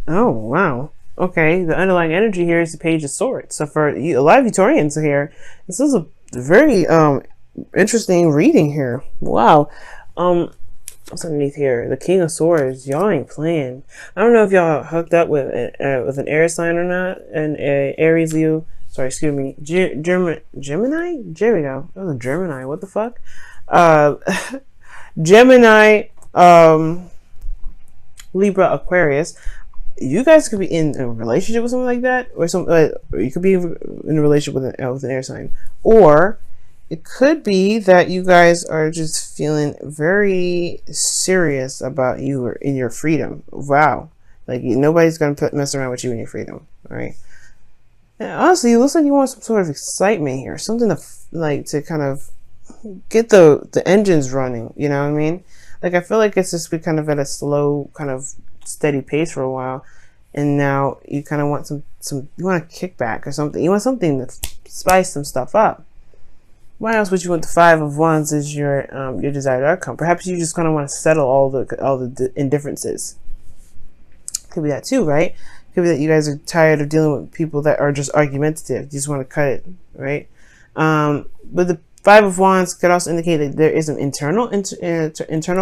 Oh, wow. Okay, the underlying energy here is the Page of Swords. So for you, a lot of Victorians here, this is a very interesting reading here. Wow. Um, what's underneath here? The King of Swords. Y'all ain't playing. I don't know if y'all hooked up with an air sign or not. An Aries, Leo. Sorry, excuse me. Gemini. There we go. That was a Gemini. What the fuck? Uh, Gemini. Libra, Aquarius. You guys could be in a relationship with something like that, or or you could be in a relationship with an air sign, or it could be that you guys are just feeling very serious about you or in your freedom. Wow, like nobody's gonna mess around with you in your freedom. All right. And honestly, it looks like you want some sort of excitement here, something to kind of get the engines running. You know what I mean? Like I feel like it's just been kind of at a slow, kind of steady pace for a while, and now you kind of want some you want a kickback or something. You want something to spice some stuff up. Why else would you want the Five of Wands as your desired outcome? Perhaps you just kind of want to settle all the indifferences. Could be that too, right? Could be that you guys are tired of dealing with people that are just argumentative. You just want to cut it, right? But the Five of Wands could also indicate that there is an internal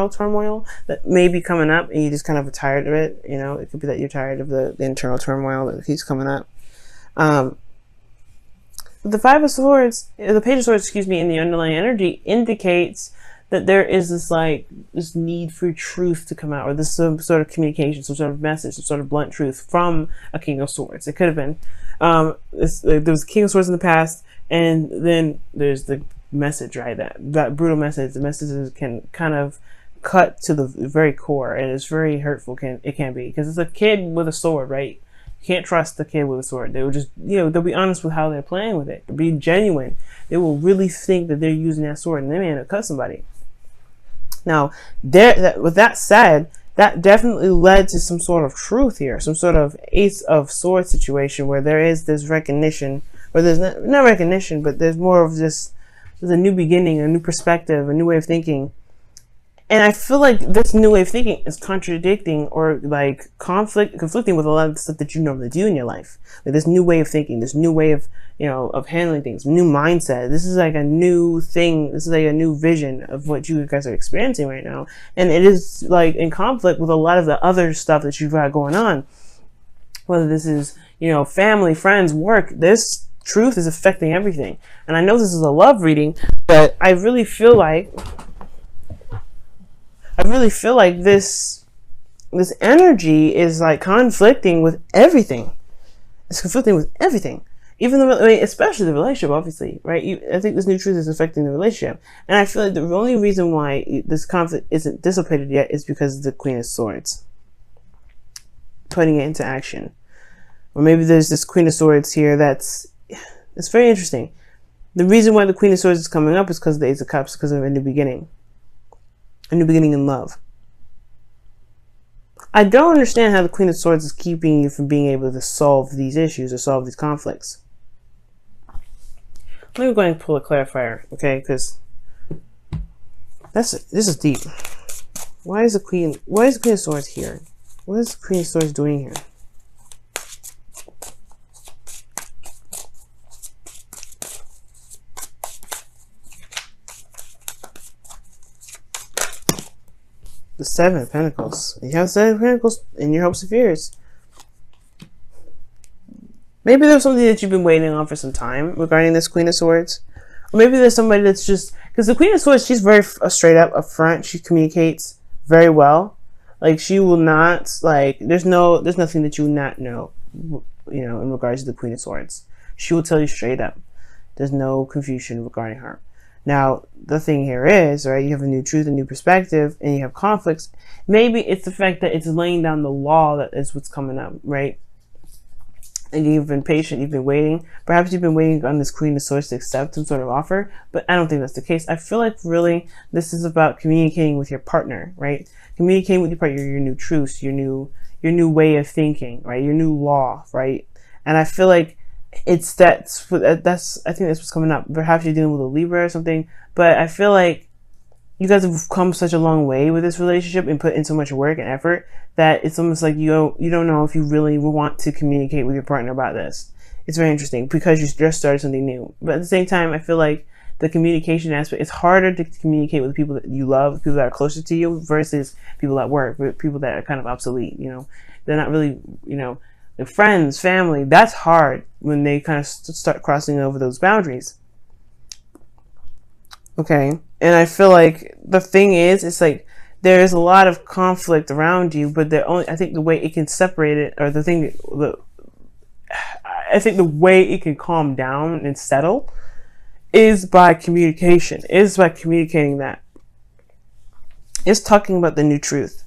turmoil that may be coming up, and you just kind of are tired of it. You know, it could be that you're tired of the internal turmoil that keeps coming up. The Five of Swords, the Page of Swords, excuse me, in the underlying energy indicates that there is this need for truth to come out, or this some sort of communication, some sort of message, some sort of blunt truth from a King of Swords. It could have been there was a King of Swords in the past, and then there's the message, right? That brutal message. The messages can kind of cut to the very core, and it's very hurtful. It can be, because it's a kid with a sword, right? You can't trust the kid with a sword. They will just, they'll be honest with how they're playing with it. They'll be genuine. They will really think that they're using that sword, and they may end up cut somebody. Now, with that said, that definitely led to some sort of truth here, some sort of Ace of Swords situation where there is this recognition, or there's not recognition, but there's more of this. There's a new beginning, a new perspective, a new way of thinking. And I feel like this new way of thinking is contradicting or like conflicting with a lot of the stuff that you normally do in your life. Like this new way of thinking, this new way of, of handling things, new mindset. This is like a new thing. This is like a new vision of what you guys are experiencing right now. And it is like in conflict with a lot of the other stuff that you've got going on. Whether this is, family, friends, work, this truth is affecting everything. And I know this is a love reading, but I really feel like this energy is like conflicting with everything. It's conflicting with everything. Even especially the relationship, obviously, right? I think this new truth is affecting the relationship. And I feel like the only reason why this conflict isn't dissipated yet is because of the Queen of Swords. Putting it into action. Or maybe there's this Queen of Swords here it's very interesting. The reason why the Queen of Swords is coming up is because of the Ace of Cups, because of a new beginning. A new beginning in love. I don't understand how the Queen of Swords is keeping you from being able to solve these issues or solve these conflicts. Let me go ahead and pull a clarifier, okay? Because this is deep. Why is the Queen of Swords here? What is the Queen of Swords doing here? The Seven of Pentacles. You have Seven of Pentacles in your hopes and fears. Maybe there's something that you've been waiting on for some time regarding this Queen of Swords. Or maybe there's somebody that's just... Because the Queen of Swords, she's very straight up, upfront. She communicates very well. Like, she will not... Like, there's nothing that you will not know, in regards to the Queen of Swords. She will tell you straight up. There's no confusion regarding her. Now, the thing here is, right, you have a new truth, a new perspective, and you have conflicts. Maybe it's the fact that it's laying down the law that is what's coming up, right? And you've been patient, you've been waiting. Perhaps you've been waiting on this Queen of Swords to accept some sort of offer, but I don't think that's the case. I feel like really this is about communicating with your partner, right? Communicating with your partner, your new truths, your new way of thinking, right? Your new law, right? And I feel like I think that's what's coming up. Perhaps you're dealing with a Libra or something, but I feel like you guys have come such a long way with this relationship and put in so much work and effort that it's almost like you don't know if you really want to communicate with your partner about this. It's very interesting because you just started something new. But at the same time, I feel like the communication aspect, it's harder to communicate with people that you love, people that are closer to you versus people at work, people that are kind of obsolete, they're not really, like friends, family. That's hard when they kind of start crossing over those boundaries. Okay. And I feel like the thing is, it's like there's a lot of conflict around you, but I think the way it can separate it, or I think the way it can calm down and settle is by communication, is by communicating that. It's talking about the new truth.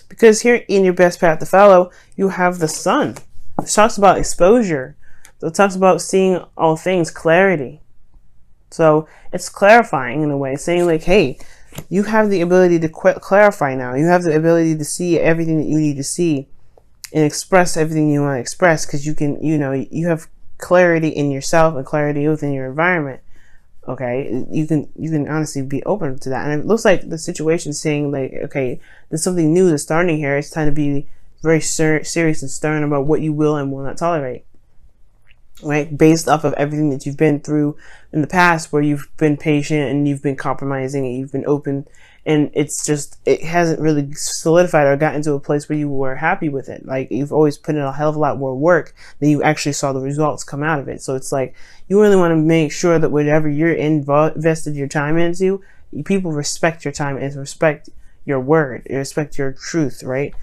Because here in your best path to follow, you have the sun. It talks about exposure. So it talks about seeing all things, clarity. So it's clarifying in a way, saying like, hey, you have the ability to clarify now. You have the ability to see everything that you need to see and express everything you want to express, because you can, you have clarity in yourself and clarity within your environment. Okay, you can honestly be open to that. And it looks like the situation is saying like, okay, there's something new that's starting here. It's time to be very serious and stern about what you will and will not tolerate. Right, based off of everything that you've been through in the past, where you've been patient and you've been compromising and you've been open, and it hasn't really solidified or gotten to a place where you were happy with it. Like, you've always put in a hell of a lot more work than you actually saw the results come out of it. So it's like, you really want to make sure that whatever you're invested your time into, people respect your time and respect your word, respect your truth, right?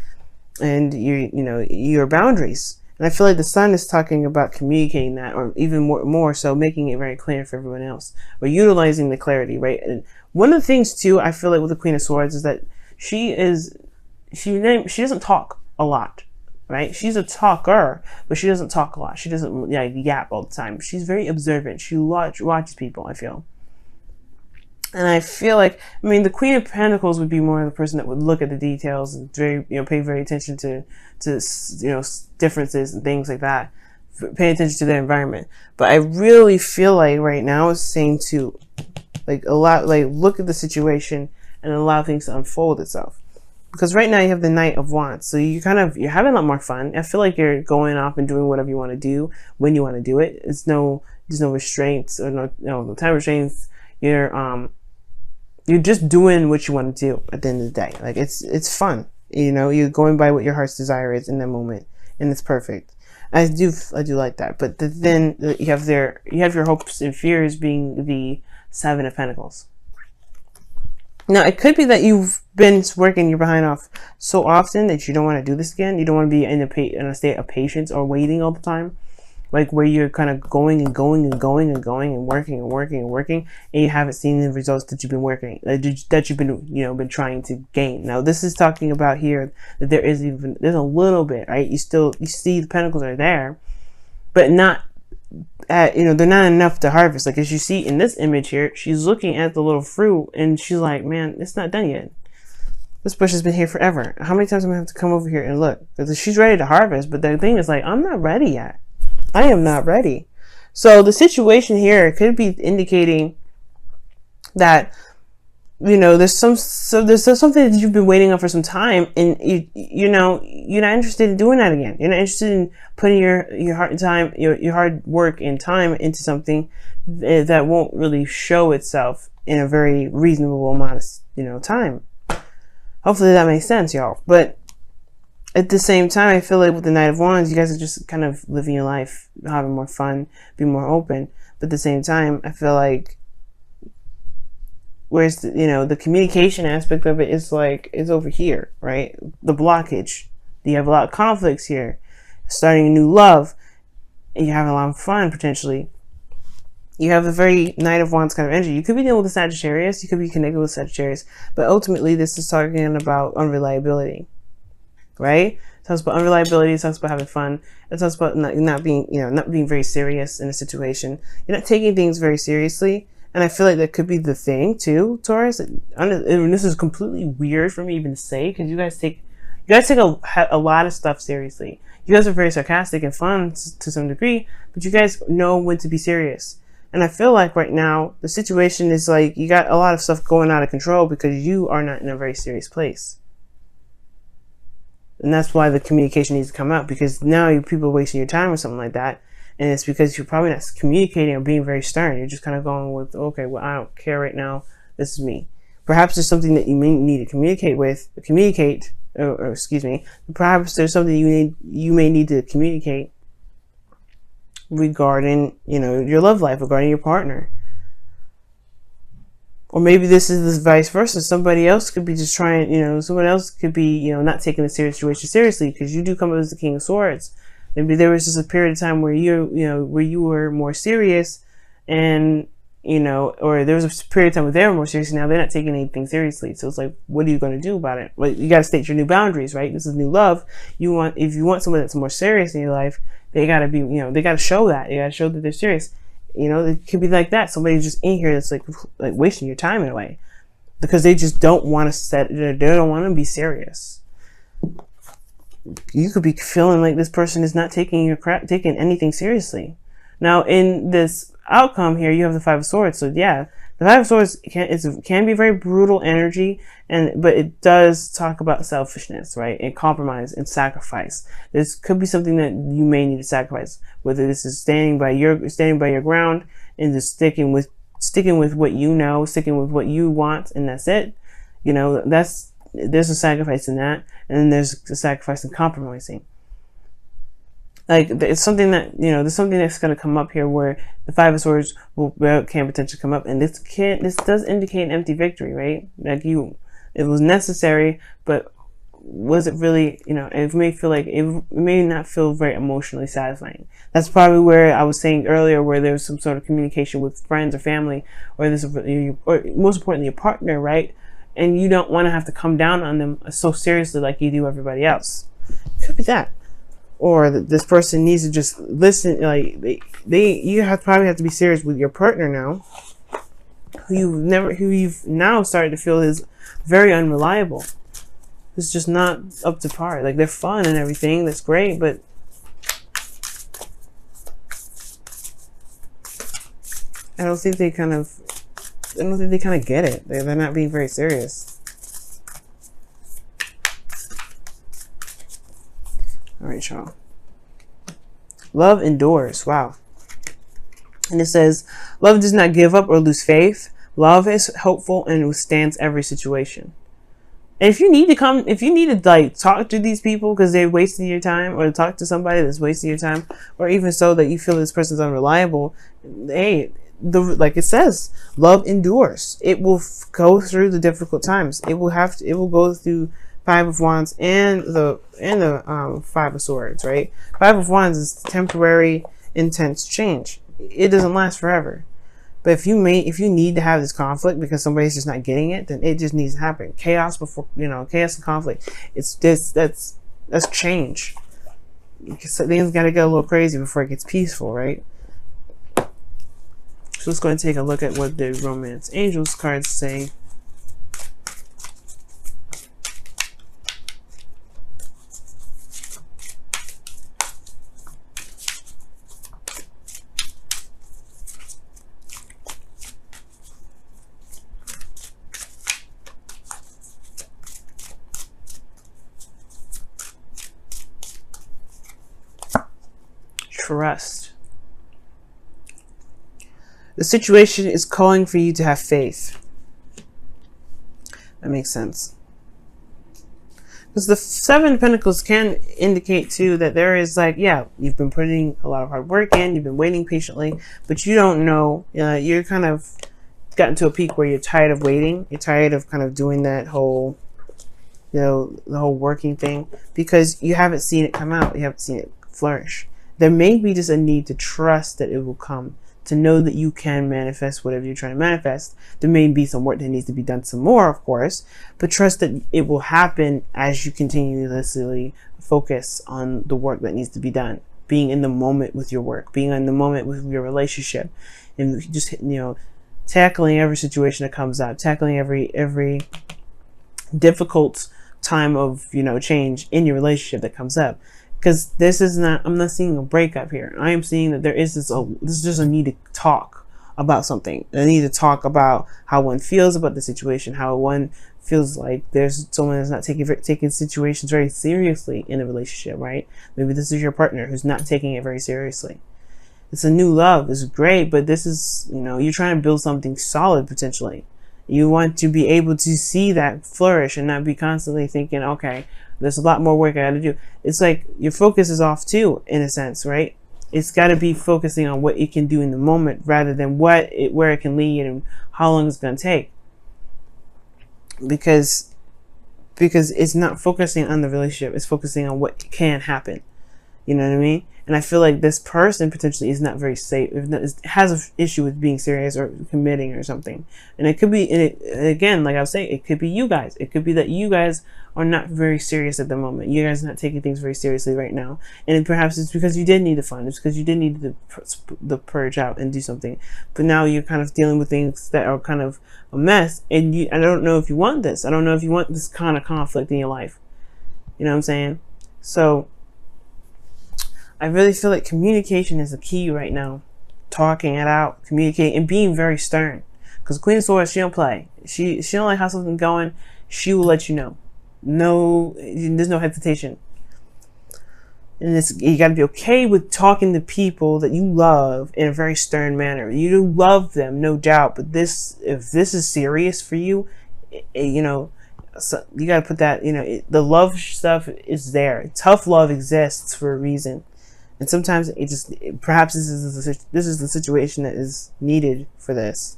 And your boundaries. And I feel like the sun is talking about communicating that, or even more so making it very clear for everyone else, or utilizing the clarity, right? And one of the things too, I feel like with the Queen of Swords is that she doesn't talk a lot, right? She's a talker, but she doesn't talk a lot. She doesn't yap all the time. She's very observant. She watches people, I feel. And I feel like, the Queen of Pentacles would be more the person that would look at the details and pay very attention to differences and things like that. Pay attention to their environment. But I really feel like right now it's saying to look at the situation and allow things to unfold itself. Because right now you have the Knight of Wands, so you're having a lot more fun. I feel like you're going off and doing whatever you want to do when you want to do it. There's no restraints or no time restraints. You're just doing what you want to do at the end of the day. Like, it's fun. You're going by what your heart's desire is in that moment, and it's perfect. I do like that. But then you have your hopes and fears being the Seven of Pentacles. Now, it could be that you've been working your behind off so often that you don't want to do this again. You don't want to be in a state of patience or waiting all the time. Like, where you're kind of going and going and going and going and working and working and working, and you haven't seen the results that you've been that you've been trying to gain. Now, this is talking about here that there's a little bit, right? You see the pentacles are there, but not they're not enough to harvest. Like, as you see in this image here, she's looking at the little fruit and she's like, man, it's not done yet. This bush has been here forever. How many times am I going to have to come over here and look? Because she's ready to harvest, but the thing is, like, I'm not ready yet. I am not ready. So the situation here could be indicating that, there's something that you've been waiting on for some time, and you're not interested in doing that again. You're not interested in putting your heart and time, your hard work and time into something that won't really show itself in a very reasonable amount of time. Hopefully that makes sense, y'all. But at the same time, I feel like with the Knight of Wands, you guys are just kind of living your life, having more fun, being more open. But at the same time, I feel like, whereas the communication aspect of it is over here, right? The blockage. You have a lot of conflicts here. Starting a new love, and you're having a lot of fun potentially. You have a very Knight of Wands kind of energy. You could be dealing with a Sagittarius. You could be connected with Sagittarius. But ultimately, this is talking about unreliability. Right? It talks about unreliability. It talks about having fun. It talks about not being very serious in a situation. You're not taking things very seriously, and I feel like that could be the thing too, Taurus. And this is completely weird for me even to say, because you guys take a lot of stuff seriously. You guys are very sarcastic and fun to some degree, but you guys know when to be serious. And I feel like right now the situation is like you got a lot of stuff going out of control because you are not in a very serious place. And that's why the communication needs to come out, because now people are wasting your time or something like that. And it's because you're probably not communicating or being very stern. You're just kind of going with, okay, well, I don't care right now. This is me. Perhaps there's something that you may need to communicate, or excuse me. Perhaps there's something you may need to communicate regarding, your love life, regarding your partner. Or maybe this is vice versa. Somebody else could be just trying, someone else could be, not taking the situation seriously, because you do come up as the King of Swords. Maybe there was just a period of time where where you were more serious, and, or there was a period of time where they were more serious, and now they're not taking anything seriously. So it's like, what are you going to do about it? Well, you got to state your new boundaries, right? This is new love. If you want someone that's more serious in your life, they got to be, they got to show that. They got to show that they're serious. It could be like that. Somebody's just in here that's like wasting your time in a way, because they just don't want to they don't want to be serious. You could be feeling like this person is not taking anything seriously. Now, in this outcome here, you have the Five of Swords. So yeah, the Five of Swords can be very brutal energy, but it does talk about selfishness, right? And compromise and sacrifice. This could be something that you may need to sacrifice, whether this is standing by your ground and just sticking with what you know, sticking with what you want, and that's it. There's a sacrifice in that, and then there's a sacrifice in compromising. Like, it's something that, there's something that's going to come up here where the Five of Swords can potentially come up, and this does indicate an empty victory, right? Like, it was necessary, but was it really, it may feel like it may not feel very emotionally satisfying. That's probably where I was saying earlier, where there's some sort of communication with friends or family, or most importantly, your partner, right? And you don't want to have to come down on them so seriously like you do everybody else. It could be that. Or this person needs to just listen. Like you probably have to be serious with your partner now, who you've now started to feel is very unreliable. It's just not up to par. Like, they're fun and everything, that's great, but I don't think they kind of get it. They're not being very serious. All right, y'all. Love endures. Wow. And it says, love does not give up or lose faith. Love is hopeful and withstands every situation. And if you need to talk to these people because they're wasting your time, or talk to somebody that's wasting your time, or even so that you feel this person's unreliable, hey, like it says, love endures. It will go through the difficult times. It will go through Five of Wands and the Five of Swords, right? Five of Wands is temporary, intense change. It doesn't last forever. But if you need to have this conflict because somebody's just not getting it, then it just needs to happen. Chaos chaos and conflict. That's change. Things got to get a little crazy before it gets peaceful, right? So let's go ahead and take a look at what the Romance Angels cards say. Trust. The situation is calling for you to have faith. That makes sense. Because the Seven of Pentacles can indicate too that there is you've been putting a lot of hard work in, you've been waiting patiently, but you don't know, you're kind of gotten to a peak where you're tired of waiting. You're tired of kind of doing that whole, the whole working thing, because you haven't seen it come out. You haven't seen it flourish. There may be just a need to trust that it will come, to know that you can manifest whatever you're trying to manifest. There may be some work that needs to be done some more, of course, but trust that it will happen as you continuously focus on the work that needs to be done. Being in the moment with your work, being in the moment with your relationship, and just, tackling every situation that comes up, tackling every difficult time of, change in your relationship that comes up. Because this is not, I'm not seeing a breakup here. I am seeing that there is this is just a need to talk about something. They need to talk about how one feels about the situation, how one feels like there's someone that's not taking situations very seriously in a relationship, right? Maybe this is your partner who's not taking it very seriously. It's a new love. It's great, but this is, you're trying to build something solid potentially. You want to be able to see that flourish and not be constantly thinking, okay, there's a lot more work I got to do. It's like your focus is off too, in a sense, right? It's got to be focusing on what it can do in the moment rather than where it can lead and how long it's going to take. Because it's not focusing on the relationship. It's focusing on what can happen. You know what I mean? And I feel like this person potentially is not very safe. Has an issue with being serious or committing or something. And it could be, again, like I was saying, it could be you guys. It could be that you guys are not very serious at the moment. You guys are not taking things very seriously right now. And perhaps it's because you did need the fun. It's because you did need the purge out and do something. But now you're kind of dealing with things that are kind of a mess. And I don't know if you want this. I don't know if you want this kind of conflict in your life. You know what I'm saying? So I really feel like communication is the key right now. Talking it out, communicating, and being very stern. Because Queen of Swords, she don't play. She don't like how something's going. She will let you know. No, there's no hesitation. And you got to be okay with talking to people that you love in a very stern manner. You do love them, no doubt. But if this is serious for you, so you got to put that. The love stuff is there. Tough love exists for a reason. And sometimes perhaps this is the situation that is needed for this.